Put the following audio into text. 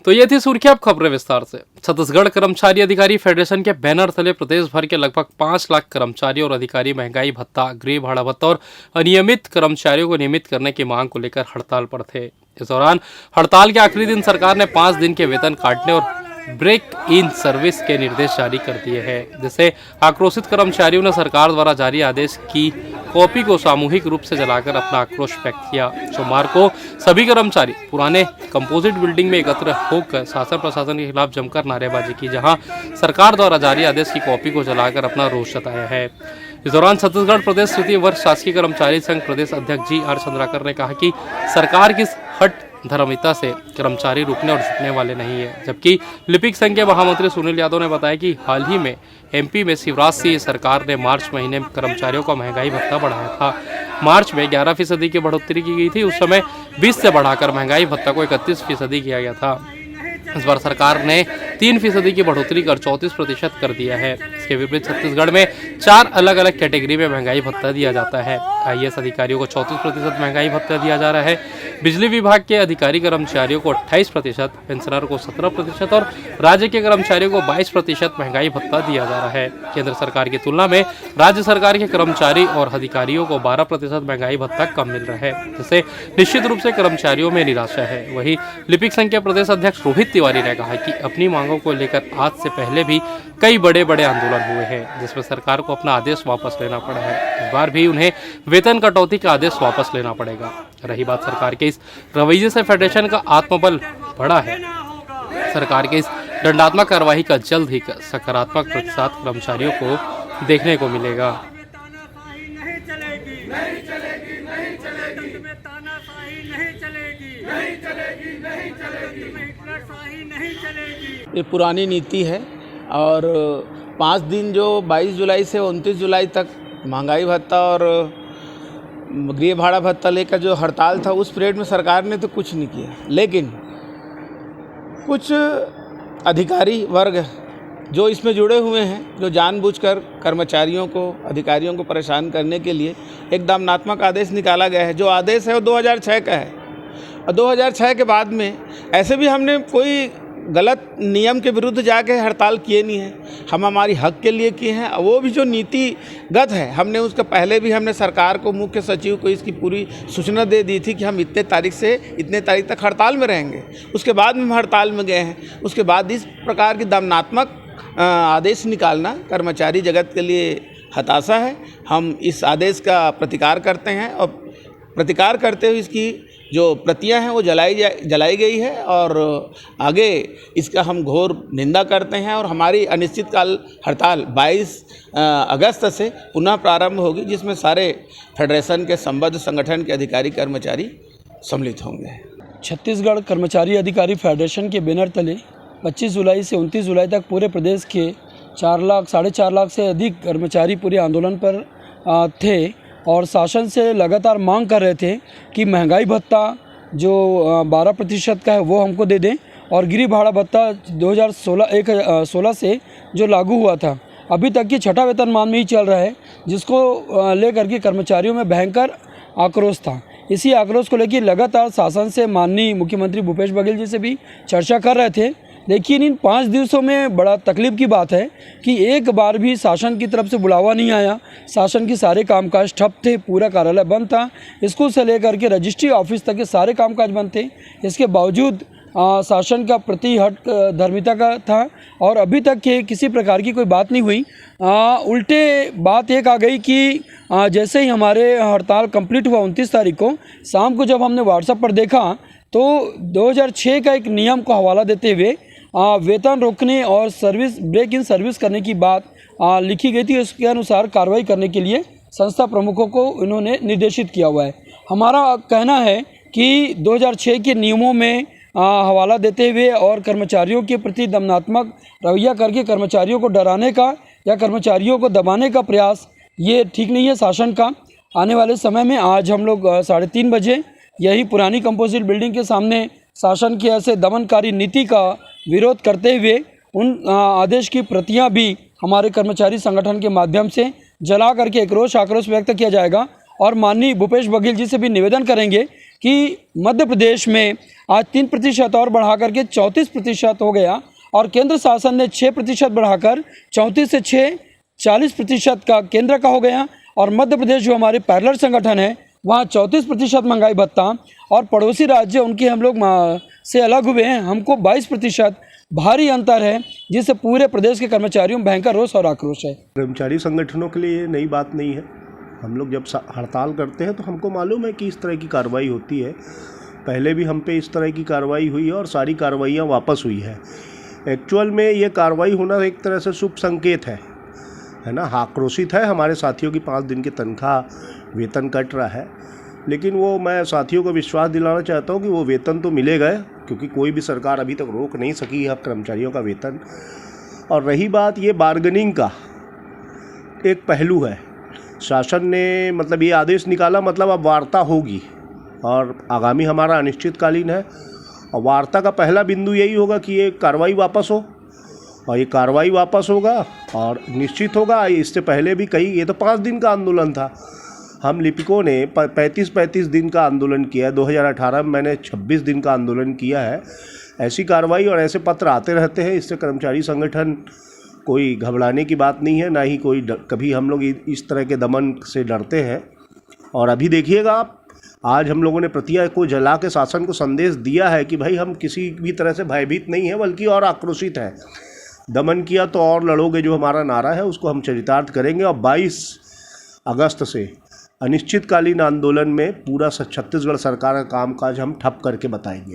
तो ये थी सुर्खियां। अब खबरें विस्तार से। छत्तीसगढ़ कर्मचारी अधिकारी फेडरेशन के बैनर तले प्रदेश भर के लगभग 5 लाख कर्मचारी और अधिकारी महंगाई भत्ता, गृह भाड़ा भत्ता और अनियमित कर्मचारियों को नियमित करने की मांग को लेकर हड़ताल पर थे। इस दौरान हड़ताल के आखिरी दिन सरकार ने 5 दिन के वेतन काटने और ब्रेक इन सर्विस के निर्देश जारी कर दिए हैं, जिससे आक्रोशित कर्मचारियों ने सरकार द्वारा जारी आदेश की कॉपी को सामूहिक रूप से जलाकर अपना आक्रोश व्यक्त किया। सोमवार को सभी कर्मचारी पुराने कंपोजिट बिल्डिंग में एकत्र होकर शासन प्रशासन के खिलाफ जमकर नारेबाजी की, जहां सरकार द्वारा जारी आदेश की कॉपी को जलाकर अपना रोष जताया है। इस दौरान छत्तीसगढ़ प्रदेश तृतीय वर्ष शासकीय कर्मचारी संघ प्रदेश अध्यक्ष जी.आर. चंद्राकर ने कहा कि सरकार की हट धर्मिता से कर्मचारी रुकने और झुकने वाले नहीं है। जबकि लिपिक संघ के महामंत्री सुनील यादव ने बताया कि हाल ही में एमपी में शिवराज सिंह सरकार ने मार्च महीने में कर्मचारियों का महंगाई भत्ता बढ़ाया था। मार्च में 11% की बढ़ोतरी की गई थी। उस समय 20 से बढ़ाकर महंगाई भत्ता को 31% किया गया था। इस बार सरकार ने 3% की बढ़ोतरी कर 34% कर दिया है। इसके विपरीत छत्तीसगढ़ में 4 अलग अलग कैटेगरी में महंगाई भत्ता दिया जाता है। आईएएस अधिकारियों को 34% महंगाई भत्ता दिया जा रहा है। बिजली विभाग के अधिकारी कर्मचारियों को 28%, पेंशनर को 17% और राज्य के कर्मचारियों को 22% महंगाई भत्ता दिया जा रहा है। केंद्र सरकार की तुलना में राज्य सरकार के कर्मचारी और अधिकारियों को 12% महंगाई भत्ता कम मिल रहा है, जिससे निश्चित रूप से कर्मचारियों में निराशा है। वहीं लिपिक संघ के प्रदेश अध्यक्ष रोहित तिवारी ने कहा कि अपनी मांगों को लेकर आज से पहले भी कई बड़े बड़े आंदोलन हुए हैं, जिसमें सरकार को अपना आदेश वापस लेना पड़ा है। इस बार भी उन्हें वेतन कटौती का आदेश वापस लेना पड़ेगा। रही बात सरकार के इस रवैये से फेडरेशन का आत्मबल बढ़ा है। सरकार के इस दंडात्मक कार्रवाई का जल्द ही सकारात्मक प्रतिसाद कर्मचारियों को देखने को मिलेगा। ये पुरानी नीति है और 5 दिन जो 22 जुलाई से 29 जुलाई तक महंगाई भत्ता और गृह भाड़ा भत्ता लेकर जो हड़ताल था, उस पीरियड में सरकार ने तो कुछ नहीं किया। लेकिन कुछ अधिकारी वर्ग जो इसमें जुड़े हुए हैं, जो जानबूझकर कर्मचारियों को, अधिकारियों को परेशान करने के लिए एक दमनात्मक आदेश निकाला गया है। जो आदेश है वो 2006 का है और 2006 के बाद में ऐसे भी हमने कोई गलत नियम के विरुद्ध जाके हड़ताल किए नहीं हैं। हम हमारी हक के लिए किए हैं। वो भी जो नीतिगत है, हमने उसका पहले भी हमने सरकार को, मुख्य सचिव को इसकी पूरी सूचना दे दी थी कि हम इतने तारीख से इतने तारीख तक हड़ताल में रहेंगे। उसके बाद में हम हड़ताल में गए हैं। उसके बाद इस प्रकार की दमनात्मक आदेश निकालना कर्मचारी जगत के लिए हताशा है। हम इस आदेश का प्रतिकार करते हैं और प्रतिकार करते हुए इसकी जो प्रतियां हैं वो जलाई गई है और आगे इसका हम घोर निंदा करते हैं। और हमारी अनिश्चितकाल हड़ताल 22 अगस्त से पुनः प्रारंभ होगी, जिसमें सारे फेडरेशन के संबद्ध संगठन के अधिकारी कर्मचारी सम्मिलित होंगे। छत्तीसगढ़ कर्मचारी अधिकारी फेडरेशन के बैनर तले 25 जुलाई से 29 जुलाई तक पूरे प्रदेश के 4 लाख, 4.5 लाख से अधिक कर्मचारी पूरे आंदोलन पर थे और शासन से लगातार मांग कर रहे थे कि महंगाई भत्ता जो 12% का है वो हमको दे दें और गृह भाड़ा भत्ता 2016 से जो लागू हुआ था, अभी तक की 6ठा वेतनमान में ही चल रहा है, जिसको लेकर के कर्मचारियों में भयंकर आक्रोश था। इसी आक्रोश को लेकर लगातार शासन से माननीय मुख्यमंत्री भूपेश बघेल जी से भी चर्चा कर रहे थे। लेकिन इन 5 दिवसों में बड़ा तकलीफ की बात है कि एक बार भी शासन की तरफ से बुलावा नहीं आया। शासन के सारे कामकाज ठप थे, पूरा कार्यालय बंद था, स्कूल से लेकर के रजिस्ट्री ऑफिस तक के सारे कामकाज बंद थे। इसके बावजूद शासन का प्रति हट धर्मिता का था और अभी तक के किसी प्रकार की कोई बात नहीं हुई। उल्टे बात एक आ गई कि जैसे ही हमारे हड़ताल कंप्लीट हुआ 29 तारीख को शाम को, जब हमने व्हाट्सएप पर देखा तो 2006 का एक नियम को हवाला देते हुए वेतन रोकने और सर्विस ब्रेक इन सर्विस करने की बात लिखी गई थी। उसके अनुसार कार्रवाई करने के लिए संस्था प्रमुखों को इन्होंने निर्देशित किया हुआ है। हमारा कहना है कि 2006 के नियमों में हवाला देते हुए और कर्मचारियों के प्रति दमनात्मक रवैया करके कर्मचारियों को डराने का या कर्मचारियों को दबाने का प्रयास, ये ठीक नहीं है शासन का। आने वाले समय में आज हम लोग 3:30 बजे यही पुरानी कंपोजिट बिल्डिंग के सामने शासन की ऐसे दमनकारी नीति का विरोध करते हुए उन आदेश की प्रतियां भी हमारे कर्मचारी संगठन के माध्यम से जला करके आक्रोश व्यक्त किया जाएगा। और माननीय भूपेश बघेल जी से भी निवेदन करेंगे कि मध्य प्रदेश में आज 3% और बढ़ा करके 34% हो गया और केंद्र शासन ने 6% बढ़ाकर 34 से 6 40% का केंद्र का हो गया और मध्य प्रदेश जो हमारे पैरेलल संगठन है वहाँ 34% महंगाई भत्ता और पड़ोसी राज्य उनके हम लोग से अलग हुए हैं, हमको 22% भारी अंतर है, जिससे पूरे प्रदेश के कर्मचारियों में भयंकर रोष और आक्रोश है। कर्मचारी संगठनों के लिए ये नई बात नहीं है। हम लोग जब हड़ताल करते हैं तो हमको मालूम है कि इस तरह की कार्रवाई होती है। पहले भी हम पे इस तरह की कार्रवाई हुई है और सारी कार्रवाइयाँ वापस हुई है। एक्चुअल में ये कार्रवाई होना एक तरह से शुभ संकेत है ना। आक्रोशित है, हमारे साथियों की 5 दिन की तनख्वाह वेतन कट रहा है, लेकिन वो मैं साथियों को विश्वास दिलाना चाहता हूँ कि वो वेतन तो मिलेगा, क्योंकि कोई भी सरकार अभी तक रोक नहीं सकी है कर्मचारियों का वेतन। और रही बात ये बार्गेनिंग का, एक पहलू है, शासन ने मतलब ये आदेश निकाला, मतलब अब वार्ता होगी और आगामी हमारा अनिश्चितकालीन है और वार्ता का पहला बिंदु यही होगा कि ये कार्रवाई वापस हो और ये कार्रवाई वापस होगा और निश्चित होगा। इससे पहले भी कई, ये तो 5 दिन का आंदोलन था, हम लिपिकों ने 35 दिन का आंदोलन किया है। 2018 में मैंने 26 दिन का आंदोलन किया है। ऐसी कार्रवाई और ऐसे पत्र आते रहते हैं, इससे कर्मचारी संगठन कोई घबराने की बात नहीं है, ना ही कोई कभी हम लोग इस तरह के दमन से डरते हैं। और अभी देखिएगा आप, आज हम लोगों ने प्रतिया को जला के शासन को संदेश दिया है कि भाई हम किसी भी तरह से भयभीत नहीं है, बल्कि और आक्रोशित है। दमन किया तो और लड़ोगे, जो हमारा नारा है उसको हम चरितार्थ करेंगे और 22 अगस्त से अनिश्चितकालीन आंदोलन में पूरा छत्तीसगढ़ सरकार का कामकाज हम ठप करके बताएंगे।